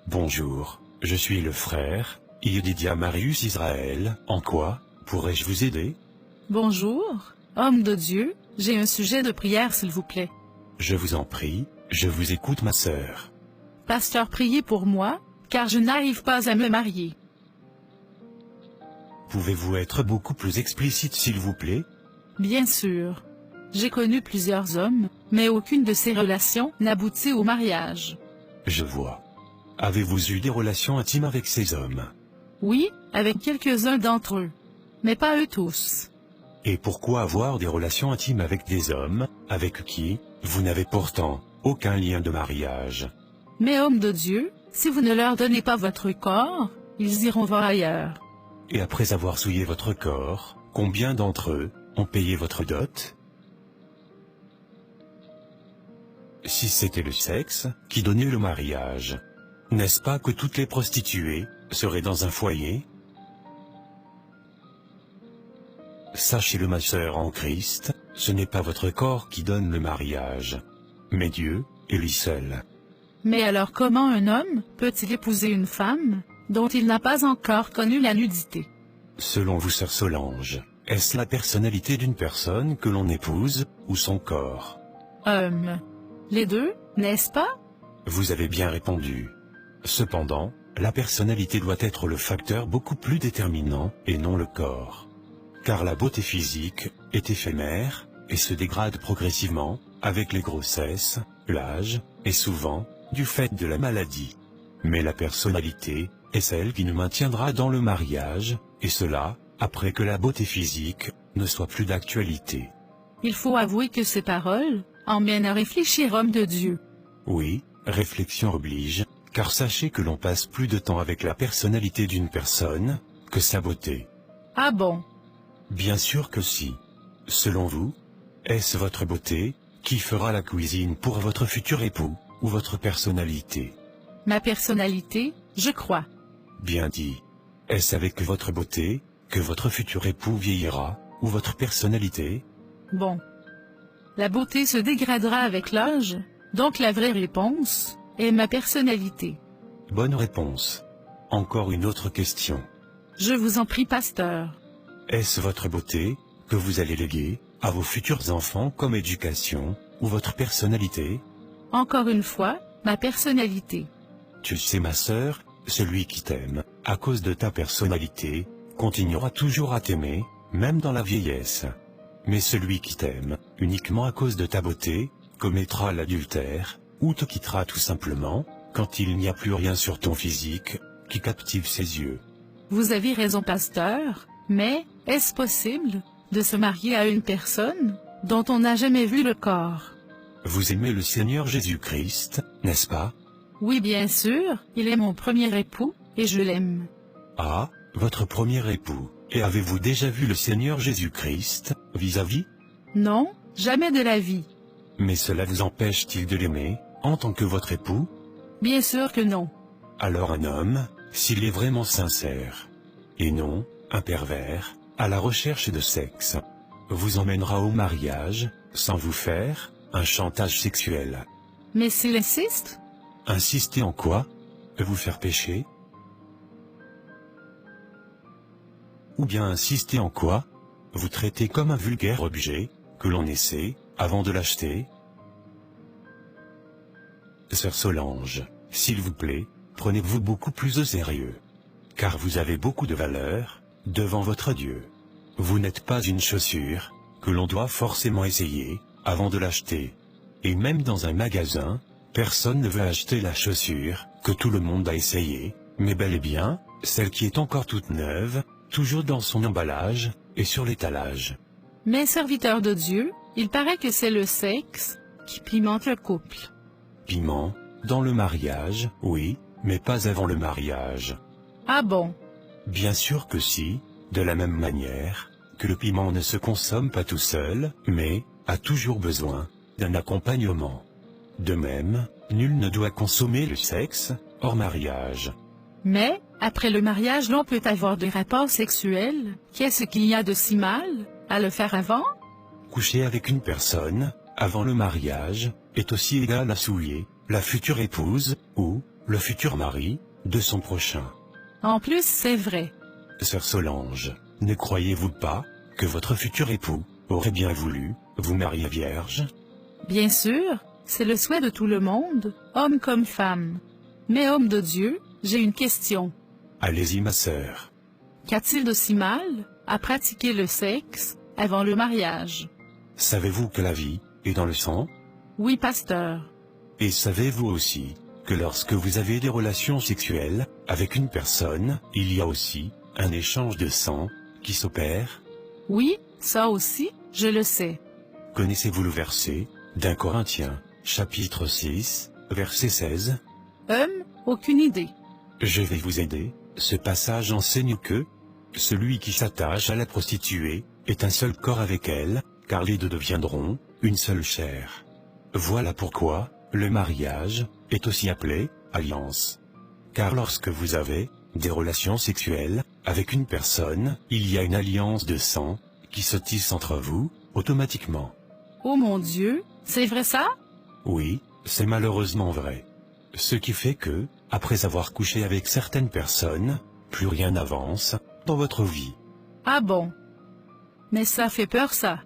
Bonjour, je suis le frère, Yedidia Marius Israël. En quoi pourrais-je vous aider? Bonjour, homme de Dieu, j'ai un sujet de prière s'il vous plaît. Je vous en prie, je vous écoute ma sœur. Pasteur, priez pour moi, car je n'arrive pas à me marier. Pouvez-vous être beaucoup plus explicite s'il vous plaît? Bien sûr. J'ai connu plusieurs hommes, mais aucune de ces relations n'aboutit au mariage. Je vois. Avez-vous eu des relations intimes avec ces hommes? Oui, avec quelques-uns d'entre eux. Mais pas eux tous. Et pourquoi avoir des relations intimes avec des hommes, avec qui vous n'avez pourtant aucun lien de mariage? Mais homme de Dieu, si vous ne leur donnez pas votre corps, ils iront voir ailleurs. Et après avoir souillé votre corps, combien d'entre eux ont payé votre dot? Si c'était le sexe qui donnait le mariage, n'est-ce pas que toutes les prostituées seraient dans un foyer? Sachez-le ma sœur en Christ, ce n'est pas votre corps qui donne le mariage, mais Dieu, et lui seul. Mais alors comment un homme peut-il épouser une femme dont il n'a pas encore connu la nudité? Selon vous sœur Solange, est-ce la personnalité d'une personne que l'on épouse, ou son corps? Les deux, n'est-ce pas? Vous avez bien répondu. Cependant, la personnalité doit être le facteur beaucoup plus déterminant, et non le corps. Car la beauté physique est éphémère, et se dégrade progressivement, avec les grossesses, l'âge, et souvent, du fait de la maladie. Mais la personnalité est celle qui nous maintiendra dans le mariage, et cela, après que la beauté physique ne soit plus d'actualité. Il faut avouer que ces paroles emmènent à réfléchir, homme de Dieu. Oui, réflexion oblige, car sachez que l'on passe plus de temps avec la personnalité d'une personne que sa beauté. Ah bon? Bien sûr que si. Selon vous, est-ce votre beauté qui fera la cuisine pour votre futur époux, ou votre personnalité? Ma personnalité, je crois. Bien dit. Est-ce avec votre beauté que votre futur époux vieillira, ou votre personnalité? Bon. La beauté se dégradera avec l'âge, donc la vraie réponse est ma personnalité. Bonne réponse. Encore une autre question. Je vous en prie, pasteur. Est-ce votre beauté que vous allez léguer à vos futurs enfants comme éducation, ou votre personnalité? Encore une fois, ma personnalité. Tu sais ma sœur, celui qui t'aime, à cause de ta personnalité, continuera toujours à t'aimer, même dans la vieillesse. Mais celui qui t'aime, uniquement à cause de ta beauté, commettra l'adultère, ou te quittera tout simplement, quand il n'y a plus rien sur ton physique qui captive ses yeux. Vous avez raison, pasteur, mais est-ce possible de se marier à une personne dont on n'a jamais vu le corps? Vous aimez le Seigneur Jésus-Christ, n'est-ce pas? Oui, bien sûr, il est mon premier époux, et je l'aime. Ah, votre premier époux. Et avez-vous déjà vu le Seigneur Jésus-Christ, vis-à-vis? Non, jamais de la vie. Mais cela vous empêche-t-il de l'aimer, en tant que votre époux? Bien sûr que non. Alors un homme, s'il est vraiment sincère, et non, un pervers, à la recherche de sexe, vous emmènera au mariage, sans vous faire un chantage sexuel. Mais s'il insiste? Insister en quoi? Vous faire pécher? Ou bien insister en quoi? Vous traiter comme un vulgaire objet, que l'on essaie, avant de l'acheter? Sœur Solange, s'il vous plaît, prenez-vous beaucoup plus au sérieux. Car vous avez beaucoup de valeur, devant votre Dieu. Vous n'êtes pas une chaussure, que l'on doit forcément essayer, avant de l'acheter. Et même dans un magasin, personne ne veut acheter la chaussure, que tout le monde a essayé, mais bel et bien, celle qui est encore toute neuve, toujours dans son emballage, et sur l'étalage. Mais serviteur de Dieu, il paraît que c'est le sexe qui pimente le couple. Piment, dans le mariage, oui, mais pas avant le mariage. Ah bon? Bien sûr que si, de la même manière, que le piment ne se consomme pas tout seul, mais a toujours besoin d'un accompagnement. De même, nul ne doit consommer le sexe hors mariage. Mais, après le mariage, l'on peut avoir des rapports sexuels. Qu'est-ce qu'il y a de si mal à le faire avant? Coucher avec une personne, avant le mariage, est aussi égal à souiller la future épouse, ou le futur mari de son prochain. En plus, c'est vrai. Sœur Solange, ne croyez-vous pas que votre futur époux aurait bien voulu vous marier vierge? Bien sûr, c'est le souhait de tout le monde, homme comme femme. Mais homme de Dieu, j'ai une question. Allez-y ma sœur. Qu'a-t-il de si mal à pratiquer le sexe avant le mariage? Savez-vous que la vie est dans le sang? Oui, pasteur. Et savez-vous aussi que lorsque vous avez des relations sexuelles avec une personne, il y a aussi un échange de sang qui s'opère? Oui, ça aussi, je le sais. Connaissez-vous le verset d'Un Corinthiens, chapitre 6, verset 16? Aucune idée. Je vais vous aider. Ce passage enseigne que celui qui s'attache à la prostituée est un seul corps avec elle, car les deux deviendront une seule chair. Voilà pourquoi le mariage est aussi appelé alliance. Car lorsque vous avez des relations sexuelles avec une personne, il y a une alliance de sang qui se tisse entre vous automatiquement. Oh mon Dieu, c'est vrai ça? Oui, c'est malheureusement vrai. Ce qui fait que, après avoir couché avec certaines personnes, plus rien n'avance dans votre vie. Ah bon? Mais ça fait peur ça.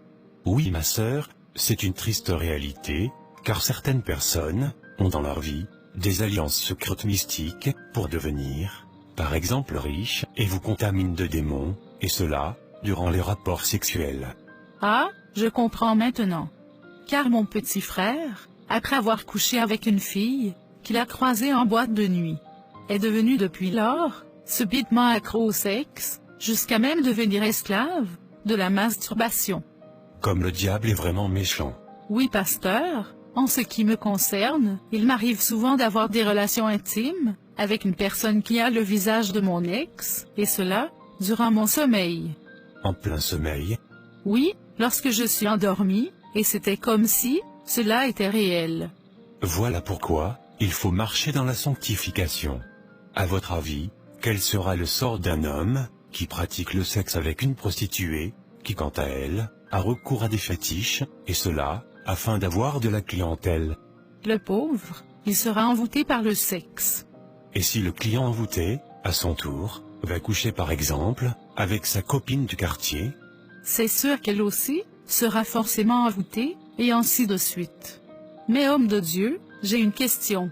Oui ma sœur, c'est une triste réalité, car certaines personnes ont dans leur vie des alliances secrètes mystiques pour devenir, par exemple, riches et vous contaminent de démons, et cela durant les rapports sexuels. Ah, je comprends maintenant. Car mon petit frère, après avoir couché avec une fille qu'il a croisée en boîte de nuit, est devenu depuis lors subitement accro au sexe, jusqu'à même devenir esclave de la masturbation. Comme le diable est vraiment méchant. Oui, pasteur, en ce qui me concerne, il m'arrive souvent d'avoir des relations intimes avec une personne qui a le visage de mon ex, et cela durant mon sommeil. En plein sommeil? Oui, lorsque je suis endormi, et c'était comme si cela était réel. Voilà pourquoi il faut marcher dans la sanctification. À votre avis, quel sera le sort d'un homme qui pratique le sexe avec une prostituée, qui quant à elle, a recours à des fétiches, et cela, afin d'avoir de la clientèle? Le pauvre, il sera envoûté par le sexe. Et si le client envoûté, à son tour, va coucher par exemple, avec sa copine du quartier? C'est sûr qu'elle aussi sera forcément envoûtée, et ainsi de suite. Mais homme de Dieu, j'ai une question.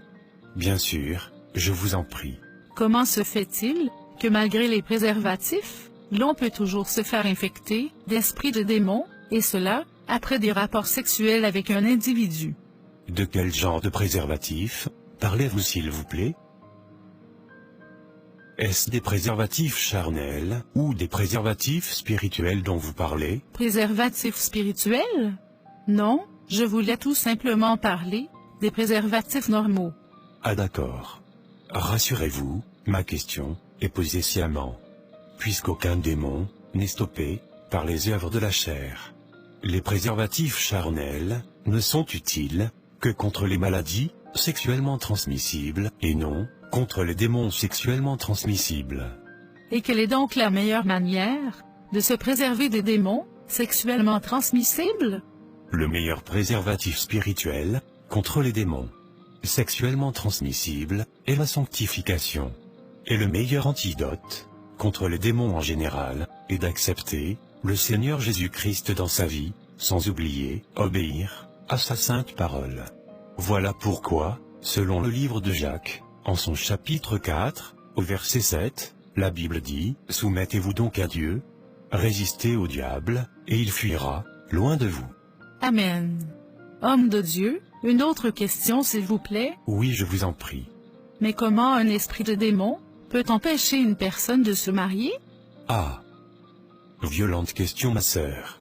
Bien sûr, je vous en prie. Comment se fait-il que malgré les préservatifs, l'on peut toujours se faire infecter d'esprits de démons, et cela, après des rapports sexuels avec un individu? De quel genre de préservatif parlez-vous s'il vous plaît? Est-ce des préservatifs charnels ou des préservatifs spirituels dont vous parlez? Préservatifs spirituels? Non, je voulais tout simplement parler des préservatifs normaux. Ah d'accord. Rassurez-vous, ma question est posée sciemment, puisqu'aucun démon n'est stoppé par les œuvres de la chair. Les préservatifs charnels ne sont utiles que contre les maladies sexuellement transmissibles et non contre les démons sexuellement transmissibles. Et quelle est donc la meilleure manière de se préserver des démons sexuellement transmissibles? Le meilleur préservatif spirituel contre les démons sexuellement transmissibles est la sanctification. Et le meilleur antidote contre les démons en général est d'accepter le Seigneur Jésus-Christ dans sa vie, sans oublier obéir à sa sainte parole. Voilà pourquoi, selon le livre de Jacques, en son chapitre 4, au verset 7, la Bible dit « Soumettez-vous donc à Dieu, résistez au diable, et il fuira loin de vous. » Amen. Homme de Dieu, une autre question s'il vous plaît. Oui, je vous en prie. Mais comment un esprit de démon peut empêcher une personne de se marier? Ah! Violente question, ma sœur.